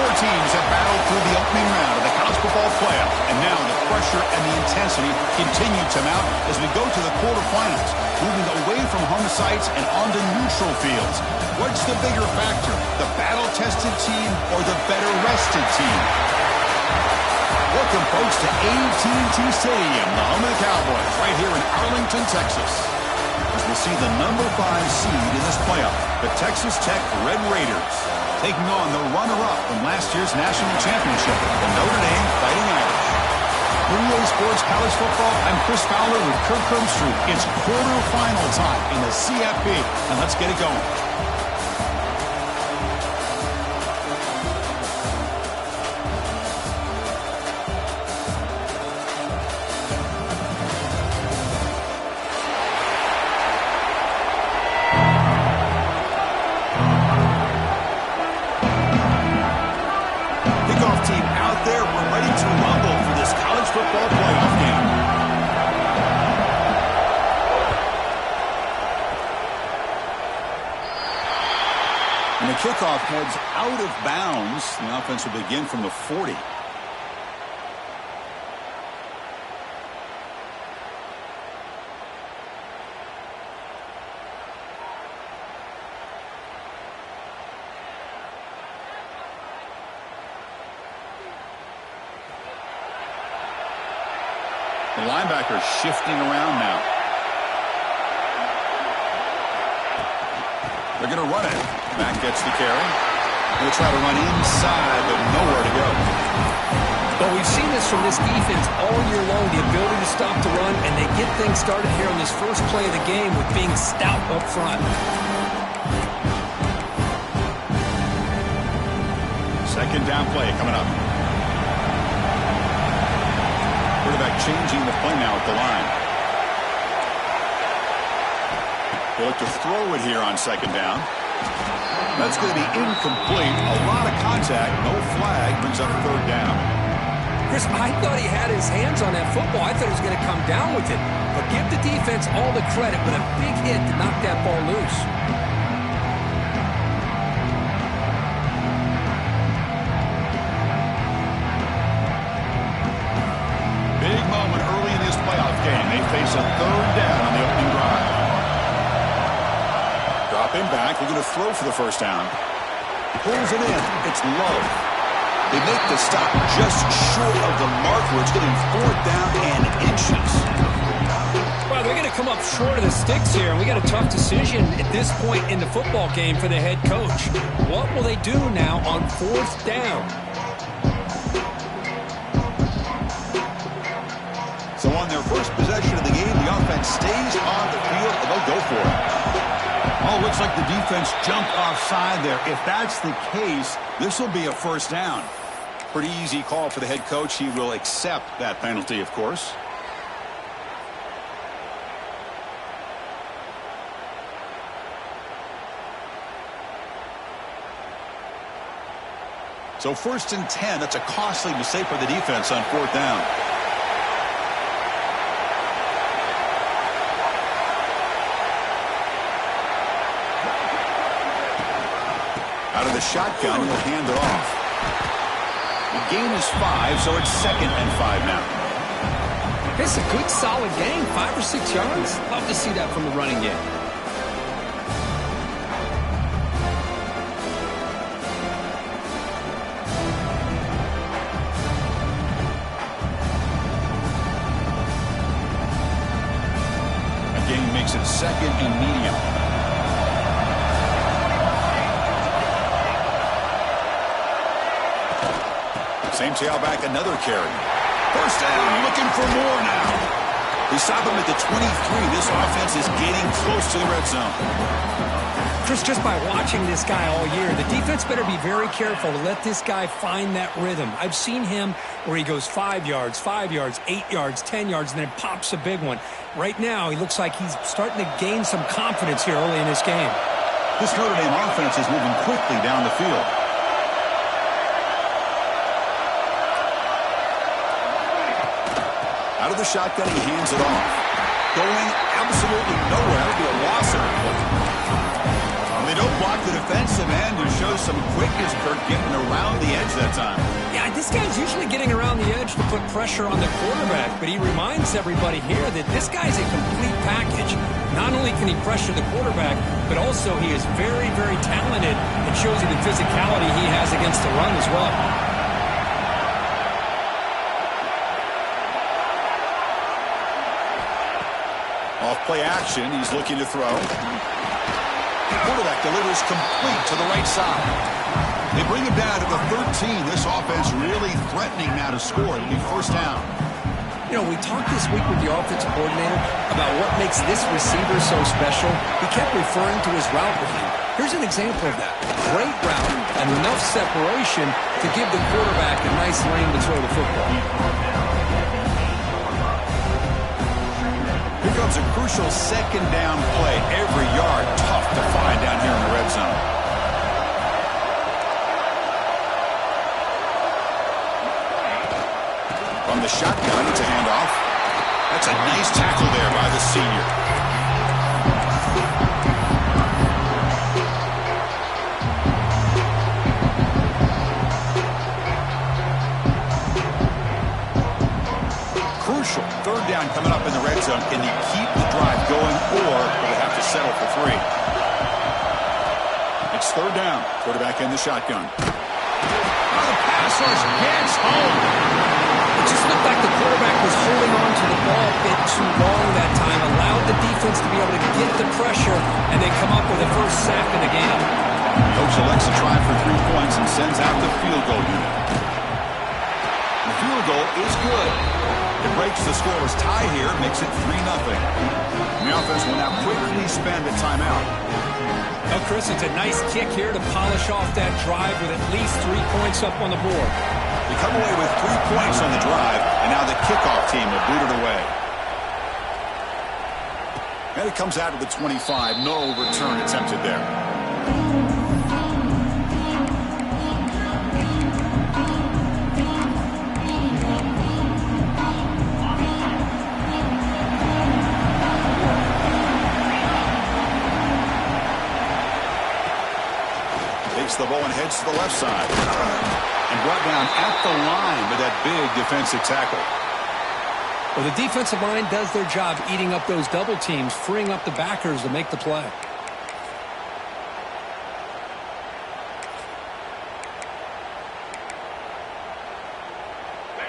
Four teams have battled through the opening round of the college football playoff, and now the pressure and the intensity continue to mount as we go to the quarterfinals, moving away from home sites and onto neutral fields. What's the bigger factor, the battle-tested team or the better-rested team? Welcome, folks, to AT&T Stadium, the home of the Cowboys, right here in Arlington, Texas. As we'll see the number 5 seed in this playoff, the Texas Tech Red Raiders, taking on the runner-up from last year's national championship, the Notre Dame Fighting Irish. For EA Sports College Football, I'm Chris Fowler with Kirk Herbstreit. It's quarterfinal time in the CFP, and let's get it going. Kickoff heads out of bounds. The offense will begin from the 40. The linebacker shifting around now. They're going to run it. Mack gets the carry. They'll try to run inside, but nowhere to go. But we've seen this from this defense all year long, the ability to stop the run, and they get things started here on this first play of the game with being stout up front. Second down play coming up. Quarterback changing the play now at the line. They look to throw it here on second down. That's going to be incomplete. A lot of contact. No flag. Brings up third down. Chris, I thought he had his hands on that football. I thought he was going to come down with it. But give the defense all the credit with a big hit to knock that ball loose. Big moment early in this playoff game. They face a third down on the opening drive. Drop him back. We're going to throw for the first down. Pulls it in. It's low. They make the stop just short of the mark where it's getting fourth down and inches. Well, they're going to come up short of the sticks here, and we got a tough decision at this point in the football game for the head coach. What will they do now on fourth down? So on their first possession of the game, the offense stays on the field, and they'll go for it. Oh, looks like the defense jumped offside there. If that's the case, this will be a first down. Pretty easy call for the head coach. He will accept that penalty, of course. So 1st and 10, that's a costly mistake for the defense on fourth down. Out of the shotgun, he'll hand it off. The gain is 5, so it's 2nd and 5 now. It's a good, solid game, 5 or 6 yards. Love to see that from the running game. That gain makes it 2nd and medium. Same tailback, another carry. First down, looking for more now. They stop him at the 23. This offense is getting close to the red zone. Chris, just by watching this guy all year, the defense better be very careful to let this guy find that rhythm. I've seen him where he goes 5 yards, 8 yards, 10 yards, and then pops a big one. Right now, he looks like he's starting to gain some confidence here early in this game. This Notre Dame offense is moving quickly down the field. Out of the shotgun, he hands it off. Going absolutely nowhere. That'll be a loss of it. They don't block the defensive end and show some quickness, Kirk, getting around the edge This guy's usually getting around the edge to put pressure on the quarterback, but he reminds everybody here that this guy's a complete package. Not only can he pressure the quarterback, but also he is very, very talented and shows you the physicality he has against the run as well. Off play action, he's looking to throw. The quarterback delivers complete to the right side. They bring him down to the 13. This offense really threatening now to score. It'll be first down. You know, we talked this week with the offensive coordinator about what makes this receiver so special. He kept referring to his route running. Here's an example of that. Great route and enough separation to give the quarterback a nice lane to throw the football. Here comes a crucial second down play. Every yard tough to find down here in the red zone. From the shotgun, it's a handoff. That's a nice tackle there by the senior. Crucial. Third down coming up in the red zone. Can he keep the drive going, or will they have to settle for 3? It's third down. Quarterback in the shotgun. Oh, the pass rush gets home. It just looked like the quarterback was holding on to the ball a bit too long that time, allowed the defense to be able to get the pressure, and they come up with a first sack in the game. Coach elects to try for 3 points and sends out the field goal unit. The field goal is good. It breaks the scoreless tie here, makes it 3-0. The offense will now quickly spend a timeout. Well, Chris, it's a nice kick here to polish off that drive with at least 3 points up on the board. They come away with 3 points on the drive, and now the kickoff team will boot it away. And it comes out of the 25. No return attempted there. Takes the ball and heads to the left side. And brought down at the line with that big defensive tackle. Well, the defensive line does their job eating up those double teams, freeing up the backers to make the play.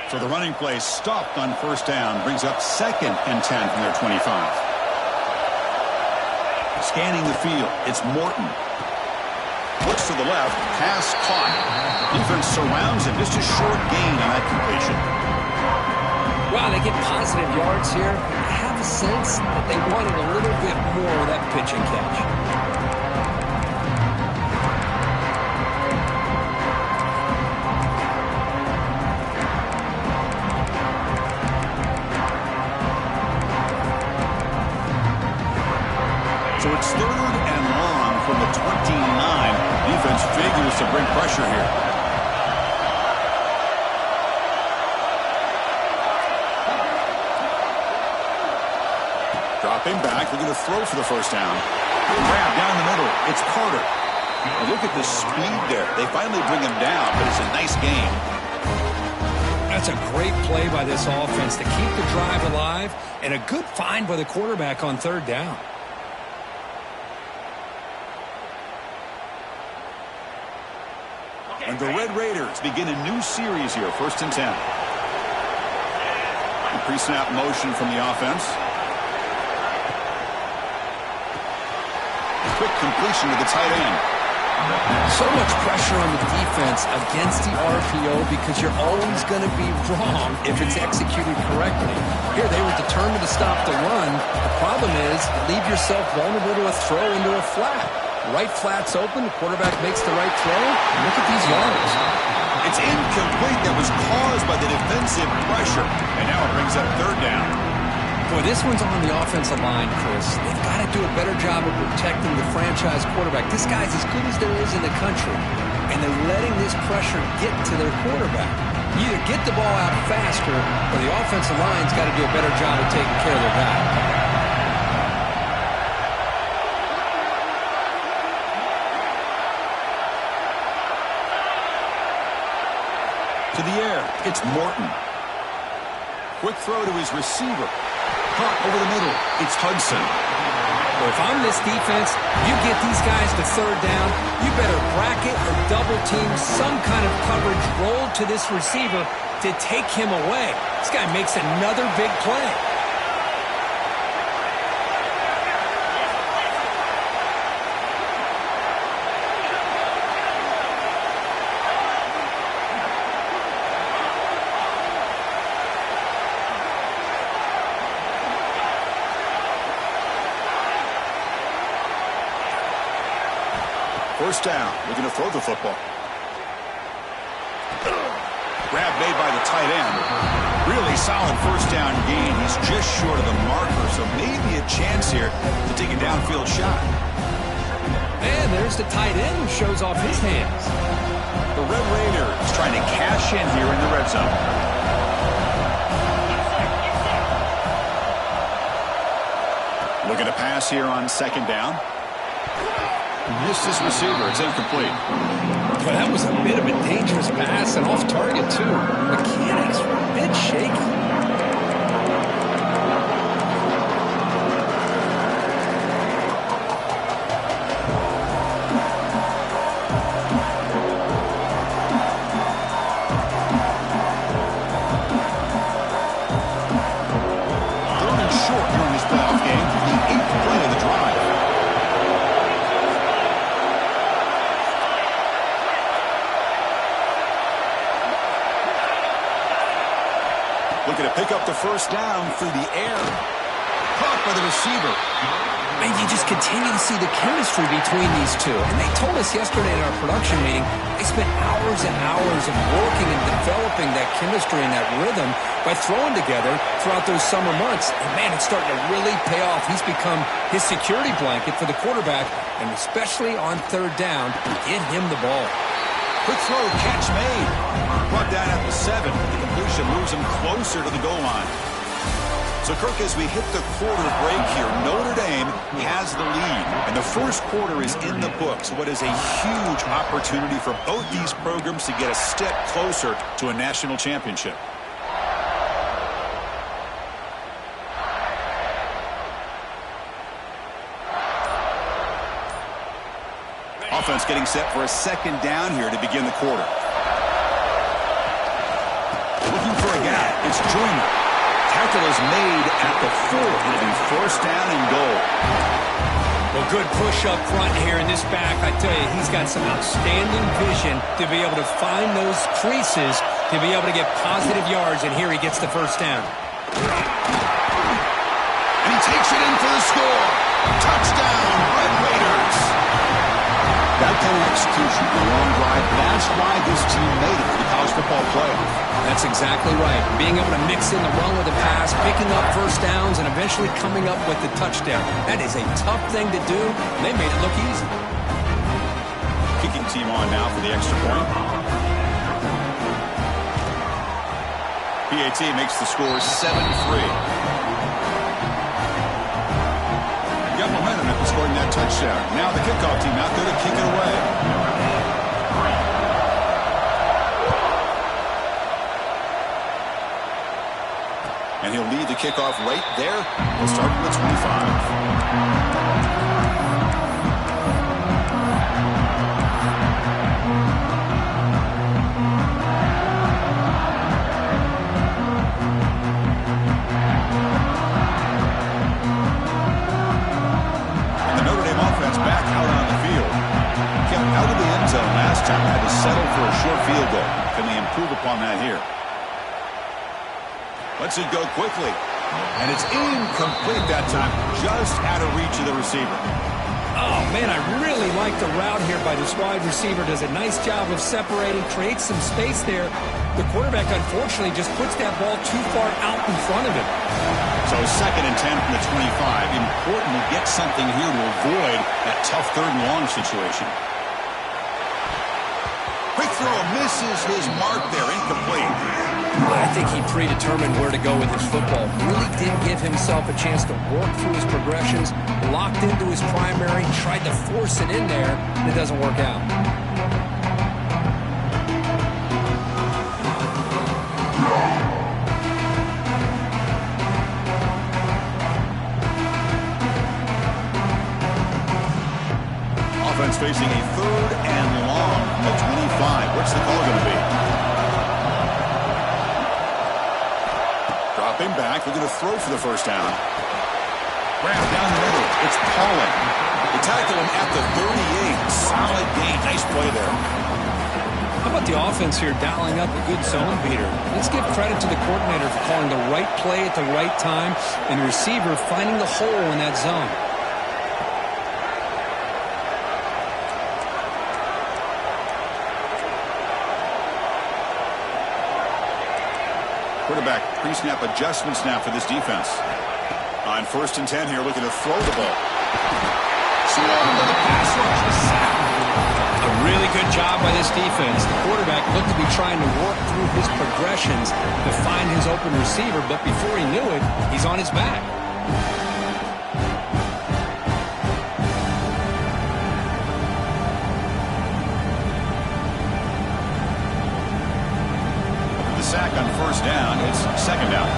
So the running play stopped on first down, brings up 2nd and 10 from their 25. Scanning the field, it's Morton. Looks to the left, pass caught. Defense surrounds him, just a short gain on that completion. Wow, they get positive yards here. I have a sense that they wanted a little bit more of that pitch and catch. So it's 3rd and long from the 29. Defense figures to bring pressure here. Dropping back, looking to throw for the first down. Grab down the middle. It's Carter. Now look at the speed there. They finally bring him down, but it's a nice game. That's a great play by this offense to keep the drive alive, and a good find by the quarterback on 3rd down. And the Red Raiders begin a new series here, 1st and 10. A pre-snap motion from the offense. Quick completion to the tight end. So much pressure on the defense against the RPO because you're always going to be wrong if it's executed correctly. Here, they were determined to stop the run. The problem is, leave yourself vulnerable to a throw into a flat. Right flat's open, the quarterback makes the right throw. Look at these yards. It's incomplete. That was caused by the defensive pressure. And now it brings up 3rd down. Boy, this one's on the offensive line, Chris. They've got to do a better job of protecting the franchise quarterback. This guy's as good as there is in the country. And they're letting this pressure get to their quarterback. You either get the ball out faster, or the offensive line's got to do a better job of taking care of their guy. To the air, it's Morton. Quick throw to his receiver. Caught over the middle, it's Hudson. Well, if I'm this defense, you get these guys to third down, you better bracket or double team some kind of coverage roll to this receiver to take him away. This guy makes another big play. First down, looking to throw the football. Grab made by the tight end. Really solid first down gain. He's just short of the marker, so maybe a chance here to take a downfield shot. And there's the tight end who shows off his hands. The Red Raiders trying to cash in here in the red zone. Looking to pass here on second down. Missed his receiver. It's incomplete. But that was a bit of a dangerous pass and off target, too. Mechanics were a bit shaky. Third and short during this playoff game. The 8th play of the drive. Looking to pick up the first down through the air. Caught by the receiver. And you just continue to see the chemistry between these two. And they told us yesterday in our production meeting, they spent hours and hours of working and developing that chemistry and that rhythm by throwing together throughout those summer months. And man, it's starting to really pay off. He's become his security blanket for the quarterback, and especially on third down, get him the ball. Quick throw, catch made. Brought down at the 7. The completion moves him closer to the goal line. So, Kirk, as we hit the quarter break here, Notre Dame has the lead. And the first quarter is in the books. What is a huge opportunity for both these programs to get a step closer to a national championship. Offense getting set for a second down here to begin the quarter. Looking for a gap. It's Joyner. Tackle is made at the 4. It'll be first down and goal. Well, good push up front here in this back. I tell you, he's got some outstanding vision to be able to find those creases, to be able to get positive yards, and here he gets the first down. And he takes it in for the score. Touchdown, Red Raiders. That kind of execution, the long drive, that's why this team made it to the college football playoff. That's exactly right. Being able to mix in the run with the pass, picking up first downs, and eventually coming up with the touchdown. That is a tough thing to do. They made it look easy. Kicking team on now for the extra point. PAT makes the score 7-3. Got momentum after scoring that touchdown. Now the kickoff team out there to kick it away. And he'll lead the kickoff right there. We'll start from the 25. Out of the end zone last time, had to settle for a short field goal. Can they improve upon that here? Lets it go quickly. And it's incomplete that time. Just out of reach of the receiver. Oh, man, I really like the route here by this wide receiver. Does a nice job of separating, creates some space there. The quarterback, unfortunately, just puts that ball too far out in front of him. So 2nd and 10 from the 25. Important to get something here to avoid that tough 3rd and long situation. Quick throw, misses his mark there, incomplete. I think he predetermined where to go with his football. Really didn't give himself a chance to work through his progressions, locked into his primary, tried to force it in there, and it doesn't work out. offense facing a 3rd and long at 25. What's the call going to be? Dropping back, looking to throw for the first down. Grab down the middle. It's Pauling. They tackle him at the 38. Solid gain. Nice play there. How about the offense here dialing up a good zone beater? Let's give credit to the coordinator for calling the right play at the right time and the receiver finding the hole in that zone. Quarterback pre-snap adjustments now for this defense. On 1st and 10 here, looking to throw the ball. Swarm into the pass rush. The sack. A really good job by this defense. The quarterback looked to be trying to work through his progressions to find his open receiver, but before he knew it, he's on his back. The sack on 1st down. It's 2nd down.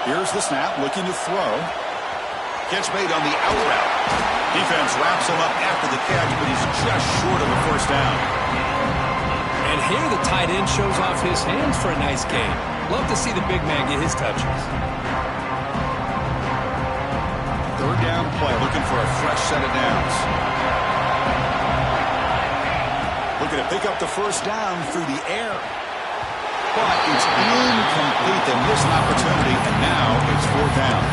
Here's the snap, looking to throw. Catch made on the out route. Defense wraps him up after the catch, but he's just short of the 1st down. And here the tight end shows off his hands for a nice gain. Love to see the big man get his touches. 3rd down play, looking for a fresh set of downs. Looking to pick up the 1st down through the air. But it's incomplete. They miss an opportunity, and now it's 4th down.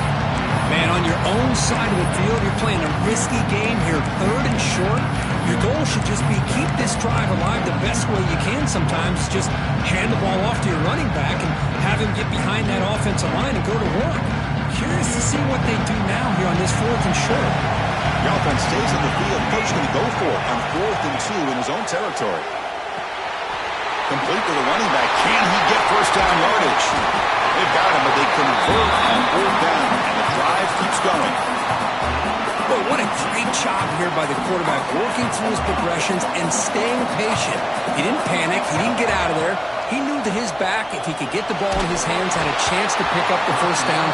Man, on your own side of the field, you're playing a risky game here. 3rd and short. Your goal should just be keep this drive alive the best way you can sometimes. Just hand the ball off to your running back and have him get behind that offensive line and go to work. Curious to see what they do now here on this 4th and short. The offense stays on the field. Coach going to go for it on 4th and 2 in his own territory. Complete to the running back. Can he get 1st down yardage? They've got him, but they convert on 4th down, and the drive keeps going. Boy, what a great job here by the quarterback, working through his progressions and staying patient. He didn't panic. He didn't get out of there. He knew that his back, if he could get the ball in his hands, had a chance to pick up the 1st down.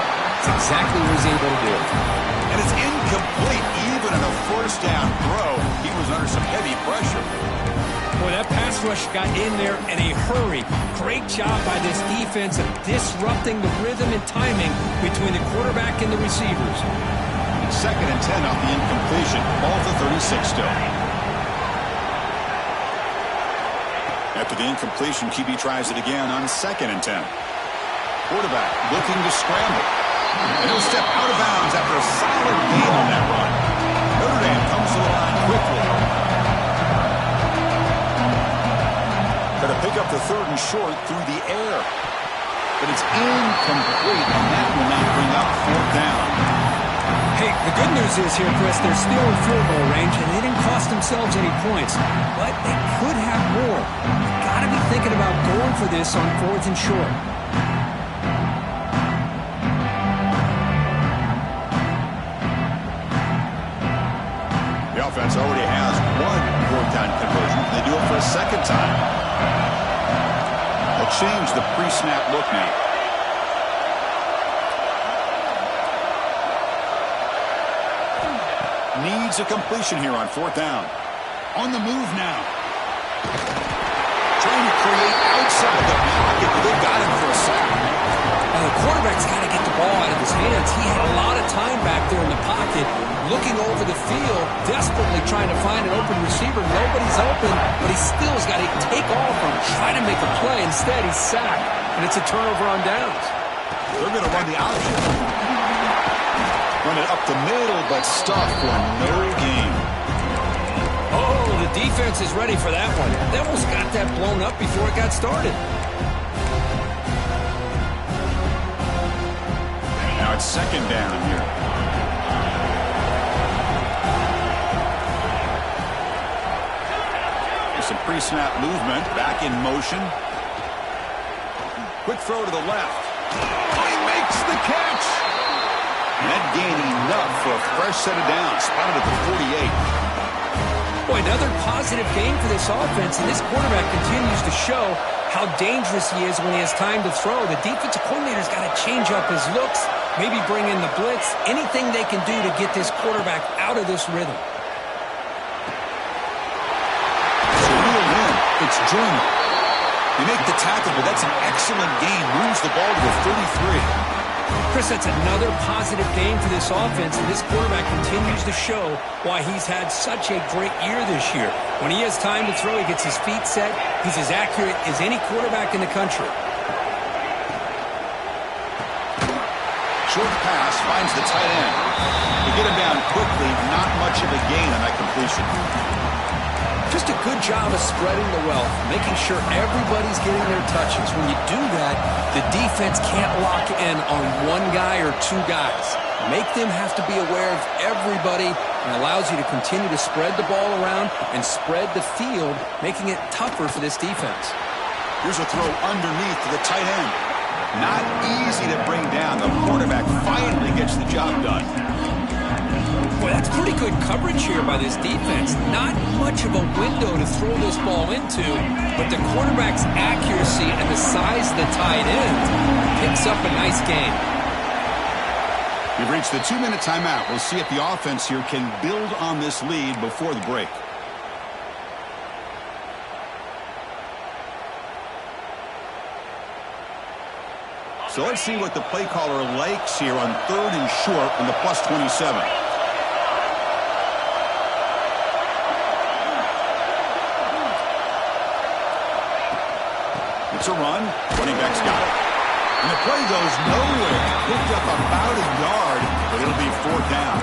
That's exactly what he was able to do. And it's incomplete. Even in a 1st down throw, he was under some heavy pressure. Boy, that pass rush got in there in a hurry. Great job by this defense of disrupting the rhythm and timing between the quarterback and the receivers. 2nd and 10 off the incompletion. Ball to 36 still. After the incompletion, QB tries it again on 2nd and 10. Quarterback looking to scramble. And he'll step out of bounds after a solid gain on that run. Notre Dame comes to the line quickly. Going to pick up the 3rd and short through the air. But it's incomplete, and that will not bring up 4th down. Hey, the good news is here, Chris, they're still in field goal range, and they didn't cost themselves any points. But they could have more. You've got to be thinking about going for this on 4th and short. The offense already has one 4th down conversion. They do it for a 2nd time. They'll change the pre-snap look now. Needs a completion here on 4th down. On the move now. Trying to create outside the pocket, but they've got him for a sack. Now the quarterback's got to get the ball out of his hands. He had a lot of time back there in the pocket, looking over the field, desperately trying to find an open receiver. Nobody's open, but he still has got to take off and try to make a play. Instead, he's sacked, and it's a turnover on downs. They're going to run the option. Run it up the middle, but stuff for no gain. Oh, the defense is ready for that one. They almost got that blown up before it got started. Now it's 2nd down here. Some pre-snap movement, back in motion. Quick throw to the left. Oh, he makes the catch. Net gain enough for a fresh set of downs. Spotted at the 48. Boy, another positive game for this offense, and this quarterback continues to show how dangerous he is when he has time to throw. The defensive coordinator's got to change up his looks Maybe bring in the blitz. Anything they can do to get this quarterback out of this rhythm. It's a real win. It's German. They make the tackle, but that's an excellent gain. Moves the ball to the 33. Chris, that's another positive game for this offense, and this quarterback continues to show why he's had such a great year this year. When he has time to throw, he gets his feet set. He's as accurate as any quarterback in the country. Short pass finds the tight end. They get him down quickly, not much of a gain on that completion. Just a good job of spreading the wealth, making sure everybody's getting their touches. When you do that, the defense can't lock in on one guy or two guys. Make them have to be aware of everybody, and allows you to continue to spread the ball around and spread the field, making it tougher for this defense. Here's a throw underneath to the tight end. Not easy to bring down. The quarterback finally gets the job done. Boy, that's pretty good coverage here by this defense. Not much of a window to throw this ball into, but the quarterback's accuracy and the size of the tight end picks up a nice gain. We've reached the 2-minute timeout. We'll see if the offense here can build on this lead before the break. So let's see what the play caller likes here on 3rd and short on the +27. It's a run. Running back's got it. And the play goes nowhere. Picked up about a yard, but it'll be 4th down.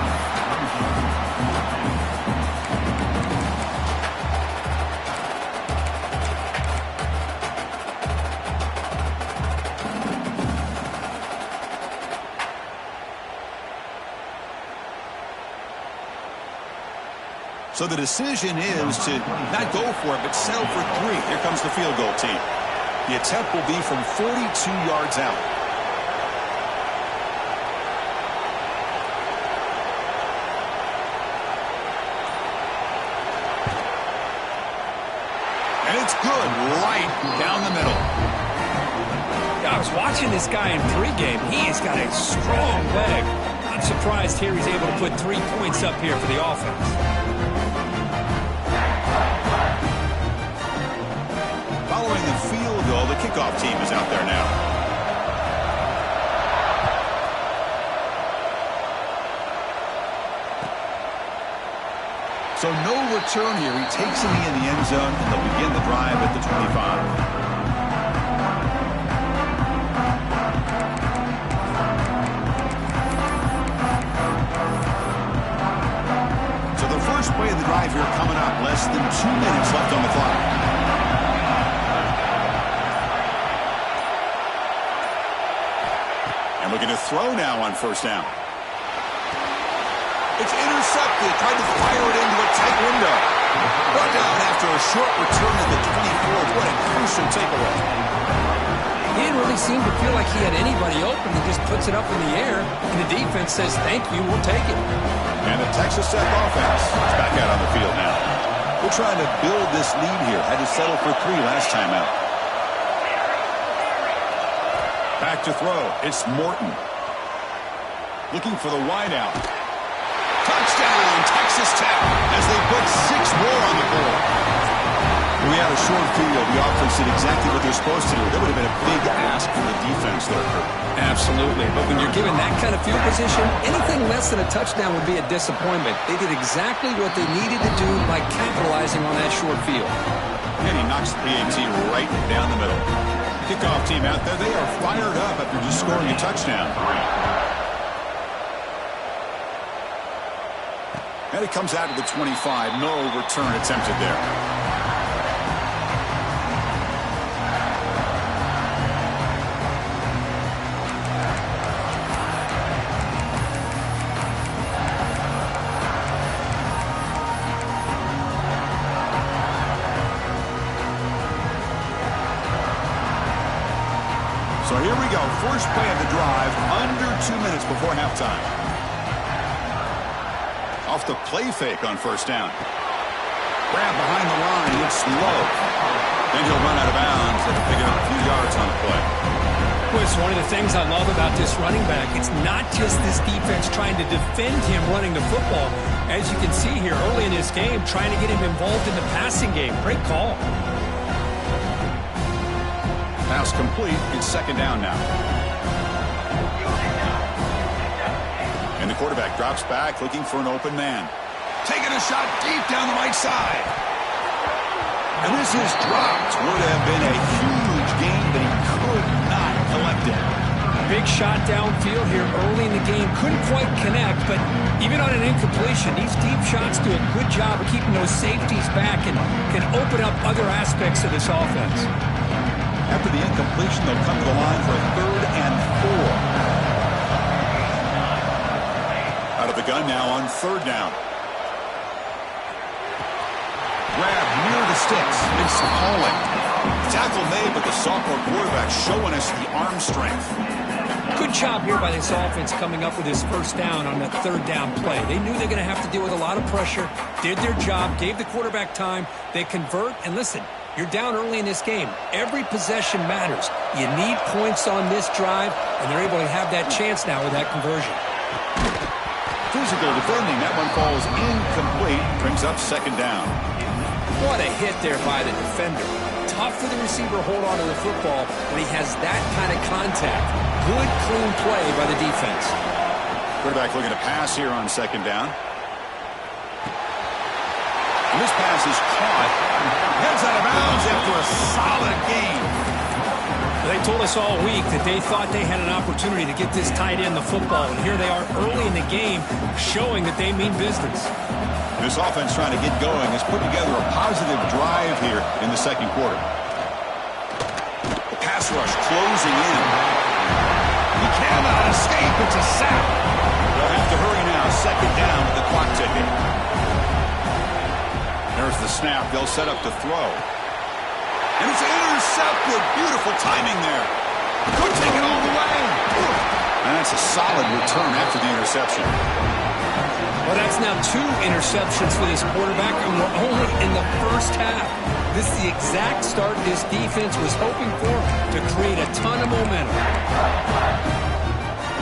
So the decision is to not go for it, but settle for 3. Here comes the field goal team. The attempt will be from 42 yards out. And it's good, right down the middle. I was watching this guy in pregame. He has got a strong leg. I'm surprised here he's able to put 3 points up here for the offense. Following the field goal, the kickoff team is out there now. So no return here. He takes it in the end zone, and they'll begin the drive at the 25. So the first play of the drive here coming up. Less than 2 minutes left on the clock. And looking to throw now on 1st down. It's intercepted. Tried to fire it into a tight window. Brought down after a short return at the 24. What a crucial takeaway. He didn't really seem to feel like he had anybody open. He just puts it up in the air, and the defense says, thank you, we'll take it. And the Texas Tech offense is back out on the field now. We're trying to build this lead here. Had to settle for 3 last time out. Back to throw. It's Morton. Looking for the wideout. Touchdown, Texas Tech, as they put 6 more on the board. We had a short field. The offense did exactly what they're supposed to do. That would have been a big ask for the defense, though. Absolutely. But when you're given that kind of field position, anything less than a touchdown would be a disappointment. They did exactly what they needed to do by capitalizing on that short field. And he knocks the PAT right down the middle. Kickoff team out there, they are fired up after just scoring a touchdown. And it comes out to the 25. No return attempted there. So here we go. First play of the drive, under 2 minutes before halftime. Off the play fake on 1st down. Grab behind the line. It's low. Then he'll run out of bounds and pick up a few yards on the play. Well, it's one of the things I love about this running back. It's not just this defense trying to defend him running the football. As you can see here early in this game, trying to get him involved in the passing game. Great call. Pass complete. It's second down now. And the quarterback drops back looking for an open man. Taking a shot deep down the right side. And this is dropped. Would have been a huge gain, but he could not collect it. Big shot downfield here early in the game. Couldn't quite connect, but even on an incompletion, these deep shots do a good job of keeping those safeties back and can open up other aspects of this offense. After the incompletion, they'll come to the line for a 3rd and 4. Out of the gun now on 3rd down. Grab near the sticks. It's Pauling. Tackle made, but the sophomore quarterback showing us the arm strength. Good job here by this offense coming up with his first down on that 3rd down play. They knew they're going to have to deal with a lot of pressure, did their job, gave the quarterback time. They convert, and listen, you're down early in this game. Every possession matters. You need points on this drive, and they're able to have that chance now with that conversion. Physical defending. That one falls incomplete. Brings up second down. What a hit there by the defender. Tough for the receiver to hold on to the football when he has that kind of contact. Good, clean play by the defense. Quarterback looking to pass here on second down. And this pass is caught. Heads out of bounds after a solid gain. They told us all week that they thought they had an opportunity to get this tight end the football, and here they are early in the game showing that they mean business. This offense trying to get going has put together a positive drive here in the second quarter. The pass rush closing in. He cannot escape. It's a sack. They'll have to hurry now. Second down with the clock ticking. There's the snap. They'll set up to throw. And it's intercepted. Beautiful timing there. Could take it all the way. And that's a solid return after the interception. Well, that's now 2 interceptions for this quarterback, and we're only in the first half. This is the exact start this defense was hoping for to create a ton of momentum.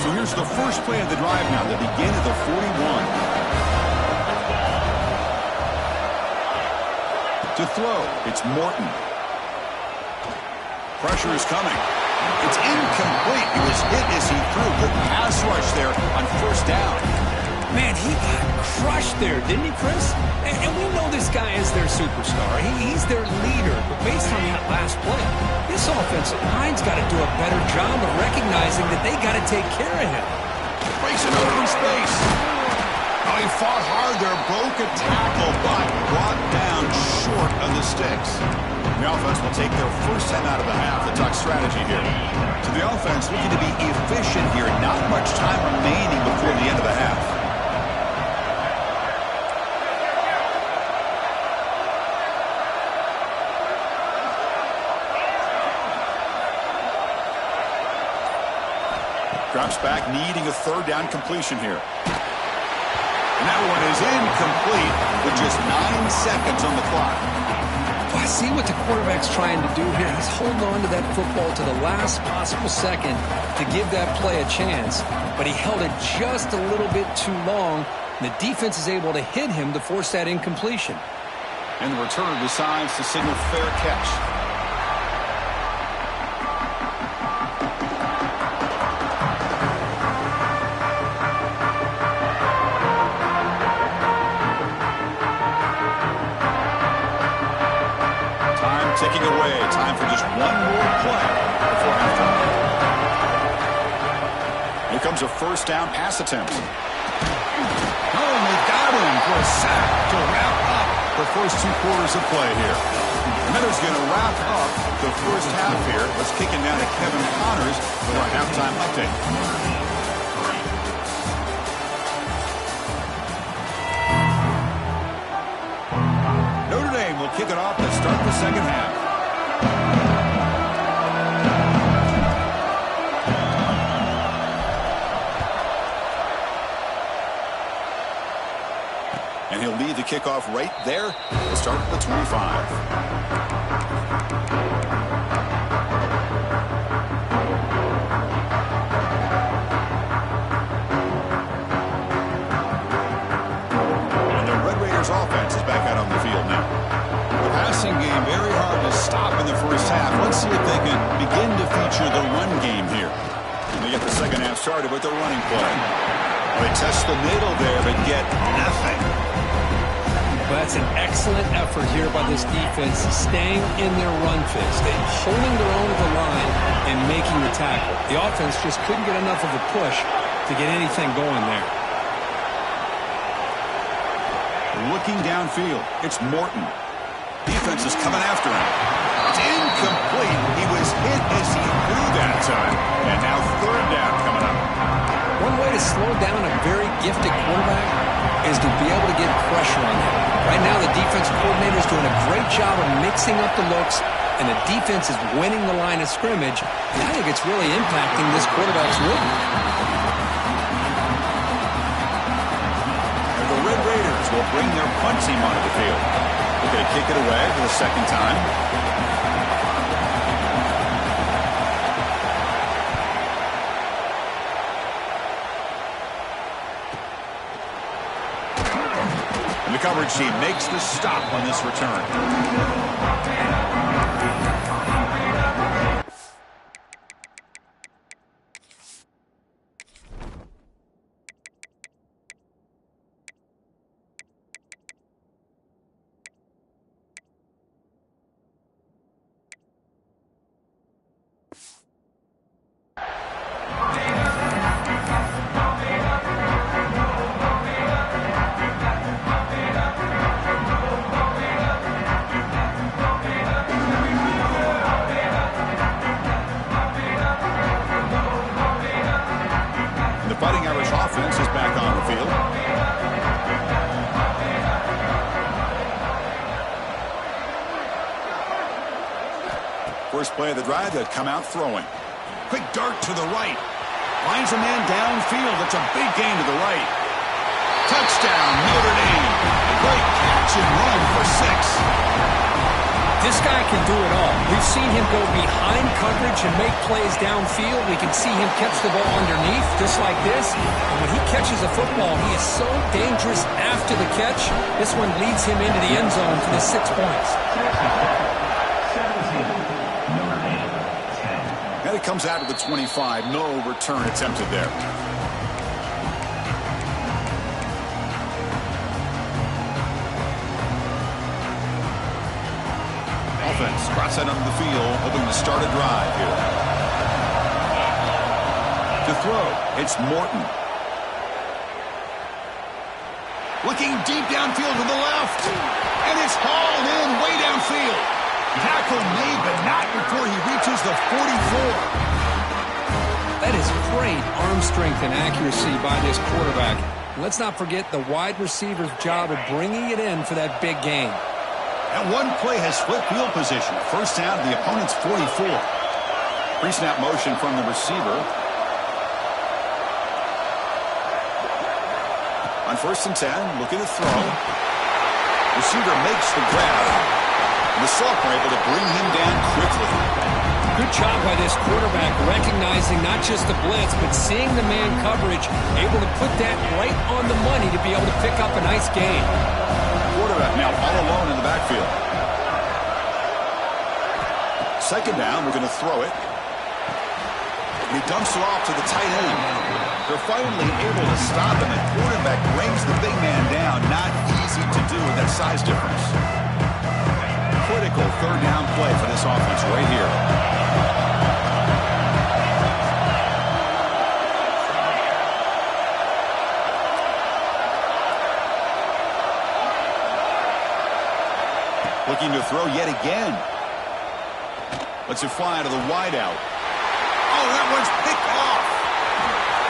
So here's the first play of the drive now. They begin at the 41. To throw, it's Morton. Pressure is coming. It's incomplete. He was hit as he threw. Good pass rush there on first down. Man, he got crushed there, didn't he, Chris? And we know this guy is their superstar. He's their leader. But based on that last play, this offensive line's got to do a better job of recognizing that they got to take care of him. Racing over in space. Oh, he fought hard there, broke a tackle, but brought down short of the sticks. The offense will take their first time out of the half. The talk strategy here. So the offense looking to be efficient here. Not much time remaining before the end of the half. Drops back, needing a 3rd down completion here. And that one is incomplete with just 9 seconds on the clock. Well, I see what the quarterback's trying to do here. He's holding on to that football to the last possible second to give that play a chance. But he held it just a little bit too long, and the defense is able to hit him to force that incompletion. And the returner decides to signal fair catch. Ticking away. Time for just one more play before halftime. Here comes a first down pass attempt. Oh, and they got him for a sack to wrap up the first 2 quarters of play here. And that is going to wrap up the first half here. Let's kick it down to Kevin Connors for our halftime update. Notre Dame will kick it off to start the second half. And he'll lead the kickoff right there. We'll start at the 25. Let's see if they can begin to feature the run game here. And they get the second half started with the running play. They test the middle there, but get nothing. Well, that's an excellent effort here by this defense, staying in their run fist and holding their own at the line and making the tackle. The offense just couldn't get enough of a push to get anything going there. Looking downfield, it's Morton. Defense is coming after him. It's incomplete. He was hit as he threw that time. And now third down coming up. One way to slow down a very gifted quarterback is to be able to get pressure on him. Right now, the defense coordinator is doing a great job of mixing up the looks, and the defense is winning the line of scrimmage. And I think it's really impacting this quarterback's rhythm. And the Red Raiders will bring their punt team onto the field. They're going to kick it away for the second time. And the coverage team makes the stop on this return. Fighting Irish offense is back on the field. First play of the drive, they'll come out throwing. Quick dart to the right. Finds a man downfield. That's a big gain to the right. Touchdown, Notre Dame. Great catch and run for 6. This guy can do it all. We've seen him go behind coverage and make plays downfield. We can see him catch the ball underneath, just like this. And when he catches a football, he is so dangerous after the catch. This one leads him into the end zone for the 6 points. And it comes out of the 25. No return attempted there. Offense cross out onto the field, hoping to start a drive here. To throw, it's Morton. Looking deep downfield to the left. And it's hauled in way downfield. Tackle made, but not before he reaches the 44. That is great arm strength and accuracy by this quarterback. Let's not forget the wide receiver's job of bringing it in for that big gain. And one play has split field position. First down to the opponent's 44. Pre-snap motion from the receiver. On 1st and 10, looking to throw. Receiver makes the grab. And the sophomore able to bring him down quickly. Good job by this quarterback recognizing not just the blitz, but seeing the man coverage, able to put that right on the money to be able to pick up a nice gain. Quarterback now all alone in the backfield. Second down, we're going to throw it. And he dumps it off to the tight end. They're finally able to stop him. The quarterback brings the big man down. Not easy to do with that size difference. Critical third down play for this offense right here. Looking to throw yet again. Lets it fly to the wideout. Oh, that one's picked off.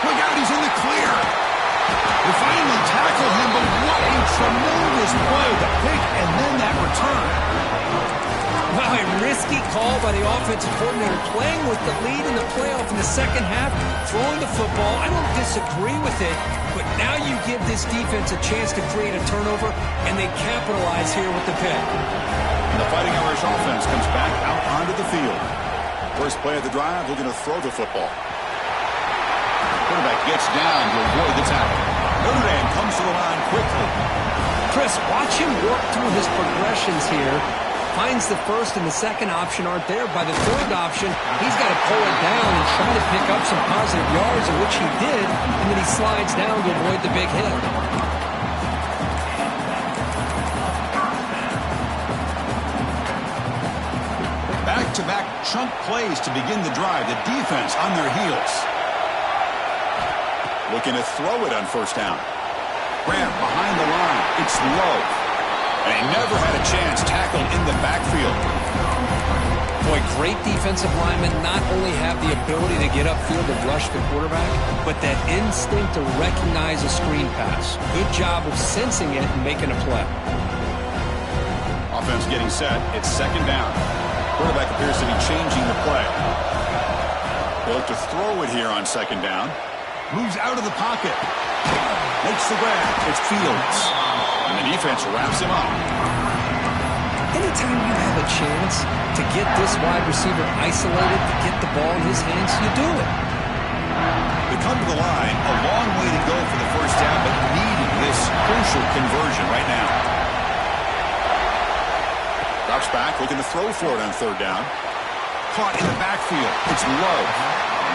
Look out, he's in the clear. They finally tackle him, but what a tremendous play. The pick and then that return. Wow, a risky call by the offensive coordinator, playing with the lead in the playoff in the second half, throwing the football. I don't disagree with it, but now you give this defense a chance to create a turnover, and they capitalize here with the pick. And the Fighting Irish offense comes back out onto the field. First play of the drive, we're going to throw the football. Quarterback gets down to avoid the tackle. Notre Dame comes to the line quickly. Chris, watch him work through his progressions here. Finds the first and the second option aren't there. By the third option, he's got to pull it down and try to pick up some positive yards, of which he did, and then he slides down to avoid the big hit. Back-to-back chunk plays to begin the drive. The defense on their heels. Looking to throw it on first down. Grant behind the line. It's low. And he never had a chance tackled in the backfield. Boy, great defensive linemen not only have the ability to get upfield and rush the quarterback, but that instinct to recognize a screen pass. Good job of sensing it and making a play. Offense getting set. It's second down. Quarterback appears to be changing the play. They'll look to throw it here on second down. Moves out of the pocket. Makes the grab. It's Fields. And the defense wraps him up. Anytime you have a chance to get this wide receiver isolated, to get the ball in his hands, you do it. They come to the line. A long way to go for the first down, but needing this crucial conversion right now. Drops back, looking to throw for it on third down. Caught in the backfield. It's low.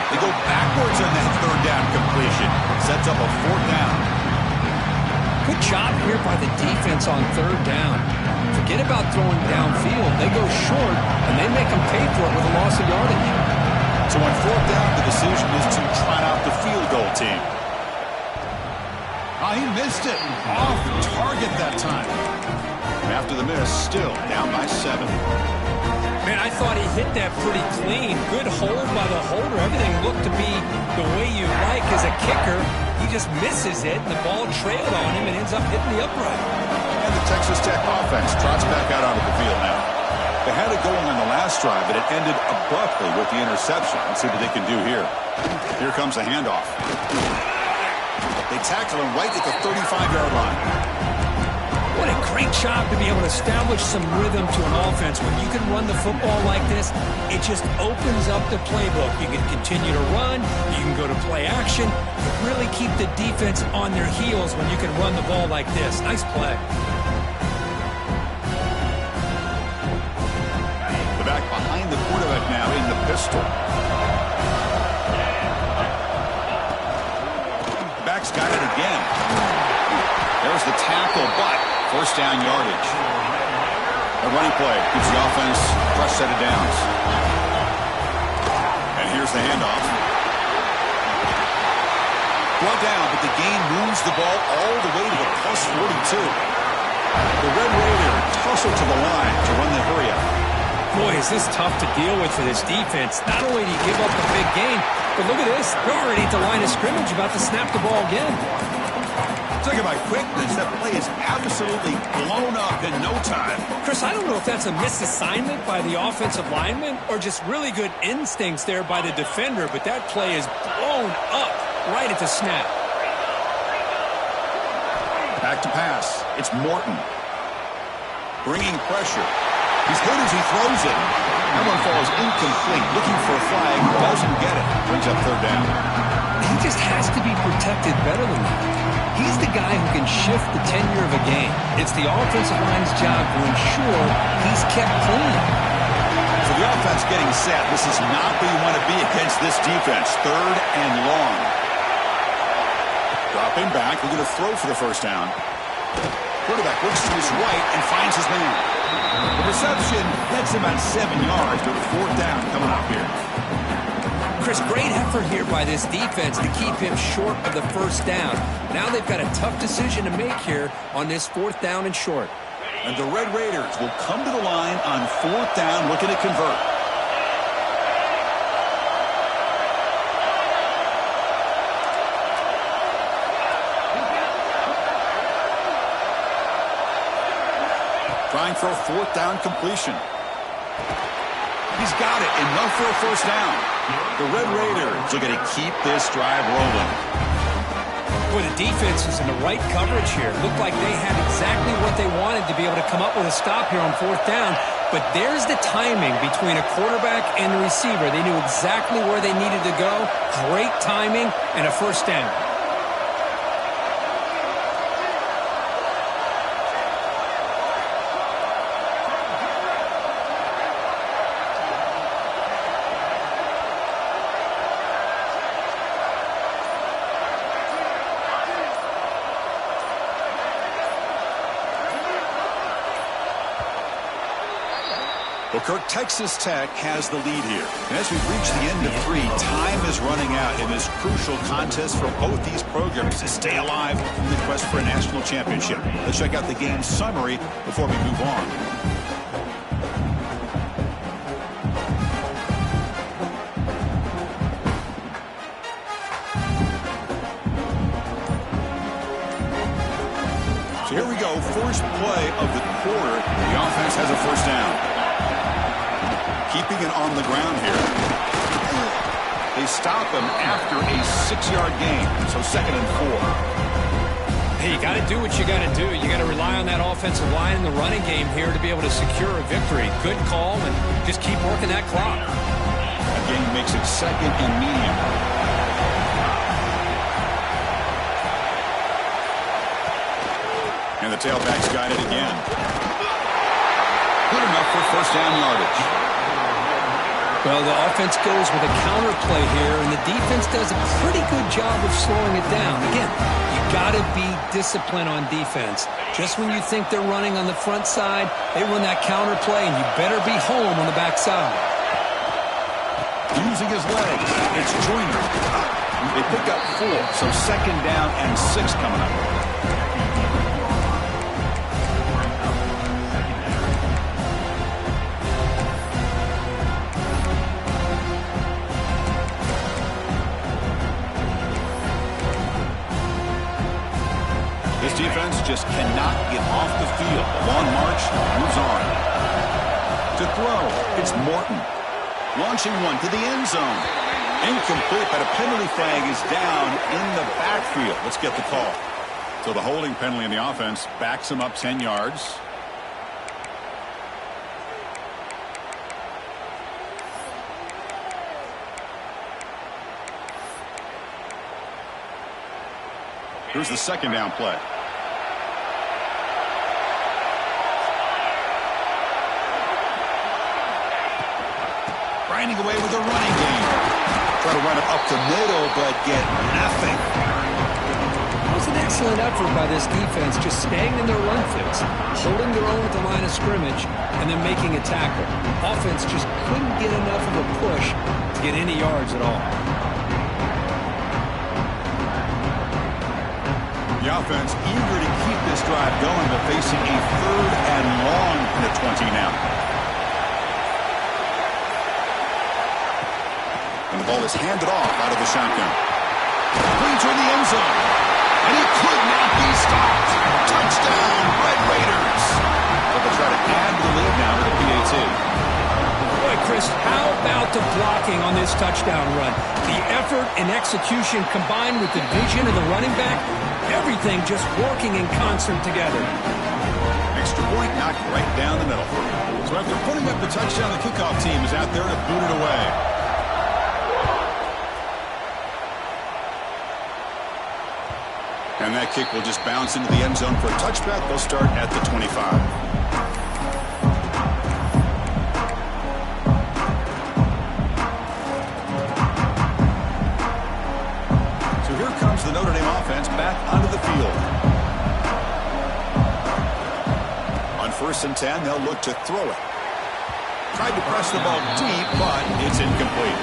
They go backwards on that third down completion. Sets up a fourth down. Good job here by the defense on third down. Forget about throwing downfield. They go short, and they make them pay for it with a loss of yardage. So on fourth down, the decision is to trot out the field goal team. He missed it. Off target that time. And after the miss, still down by 7. Man, I thought he hit that pretty clean. Good hold by the holder. Everything looked to be the way you like as a kicker. He just misses it, and the ball trailed on him and ends up hitting the upright. And the Texas Tech offense trots back out onto the field now. They had it going on the last drive, but it ended abruptly with the interception. Let's see what they can do here. Here comes the handoff. They tackle him right at the 35-yard line. What a great job to be able to establish some rhythm to an offense. When you can run the football like this, it just opens up the playbook. You can continue to run. You can go to play action. Really keep the defense on their heels when you can run the ball like this. Nice play. The back behind the quarterback now in the pistol. Back's got it again. There's the tackle, but first down yardage. A running play gives the offense a fresh set of downs. And here's the handoff. Brought down, but the gain moves the ball all the way to the plus 42. The Red Raiders tussle to the line to run the hurry up. Boy, is this tough to deal with for this defense. Not only do you give up a big gain, but look at this. They're already at the line of scrimmage about to snap the ball again. Talking about quickness, that play is absolutely blown up in no time. Chris, I don't know if that's a misassignment by the offensive lineman or just really good instincts there by the defender, but that play is blown up right at the snap. Back to pass. It's Morton. Bringing pressure. He's good as he throws it. That one falls incomplete. Looking for a flag. Doesn't get it. Brings up third down. He just has to be protected better than that. He's the guy who can shift the tenure of a game. It's the offensive line's job to ensure he's kept clean. So the offense getting set. This is not where you want to be against this defense. Third and long. Dropping back. We're going to throw for the first down. Quarterback looks to his right and finds his man. The reception gets him at 7 yards, but fourth down coming up here. Chris, great effort here by this defense to keep him short of the first down. Now they've got a tough decision to make here on this fourth down and short. And the Red Raiders will come to the line on fourth down looking to convert. Trying for a fourth down completion. He's got it. Enough for a first down. The Red Raiders are going to keep this drive rolling. Boy, the defense was in the right coverage here. Looked like they had exactly what they wanted to be able to come up with a stop here on fourth down. But there's the timing between a quarterback and the receiver. They knew exactly where they needed to go. Great timing and a first down. Well, Kirk, Texas Tech has the lead here. And as we've reached the end of 3, time is running out in this crucial contest for both these programs to stay alive in the quest for a national championship. Let's check out the game summary before we move on. So here we go, first play of the quarter. The offense has a first down. Keeping it on the ground here. They stop him after a 6-yard gain, so 2nd and 4. Hey, you got to do what you got to do. You got to rely on that offensive line in the running game here to be able to secure a victory. Good call, and just keep working that clock. Again, makes it 2nd and medium. And the tailback's got it again. Good enough for first down yardage. Well, the offense goes with a counter play here, and the defense does a pretty good job of slowing it down. Again, you got to be disciplined on defense. Just when you think they're running on the front side, they run that counter play, and you better be home on the back side. Using his legs, it's Joyner. They pick up 4, so 2nd down and 6 coming up. This defense just cannot get off the field. The long march moves on. To throw, it's Morton. Launching one to the end zone. Incomplete, but a penalty flag is down in the backfield. Let's get the call. So the holding penalty in the offense backs him up 10 yards. Here's the 2nd down play. Grinding away with a running game. Try to run it up the middle, but get nothing. That was an excellent effort by this defense, just staying in their run fix, holding their own at the line of scrimmage, and then making a tackle. Offense just couldn't get enough of a push to get any yards at all. The offense eager to keep this drive going, but facing a 3rd and long from the 20 now. And the ball is handed off out of the shotgun. Clean toward the end zone. And he could not be stopped. Touchdown, Red Raiders. But they'll try to add to the lead now with a PAT. Boy, Chris, how about the blocking on this touchdown run? The effort and execution combined with the vision of the running back, everything just working in concert together. Extra point knocked right down the middle. So after putting up the touchdown, the kickoff team is out there to boot it away. And that kick will just bounce into the end zone for a touchback. They'll start at the 25. So here comes the Notre Dame offense back onto the field. On 1st and 10, they'll look to throw it. Tried to press the ball deep, but it's incomplete.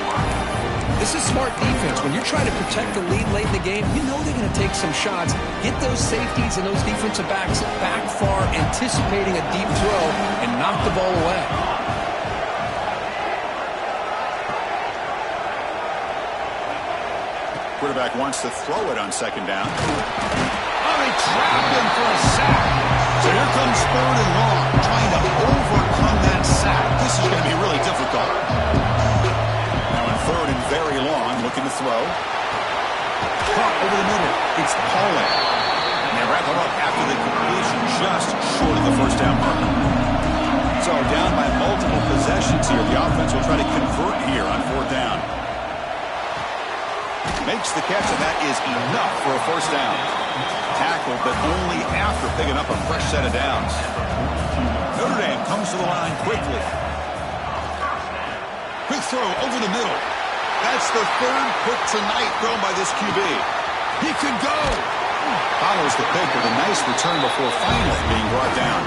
This is smart defense. When you're trying to protect the lead late in the game, you know they're going to take some shots, get those safeties and those defensive backs back far, anticipating a deep throw, and knock the ball away. Quarterback wants to throw it on 2nd down. Oh, they trapped him for a sack. So here comes 3rd and long, trying to overcome that sack. This is going to be really difficult. Now on 3rd and very long, looking to throw. Caught over the middle. It's Pauling. And they wrap him up after the completion, just short of the first down marker. So down by multiple possessions here. The offense will try to convert here on 4th down. Makes the catch, and that is enough for a first down. Tackled, but only after picking up a fresh set of downs. Notre Dame comes to the line quickly. Quick throw over the middle. That's the 3rd pick tonight thrown by this QB. He could go. Follows the pick with a nice return before finally being brought down.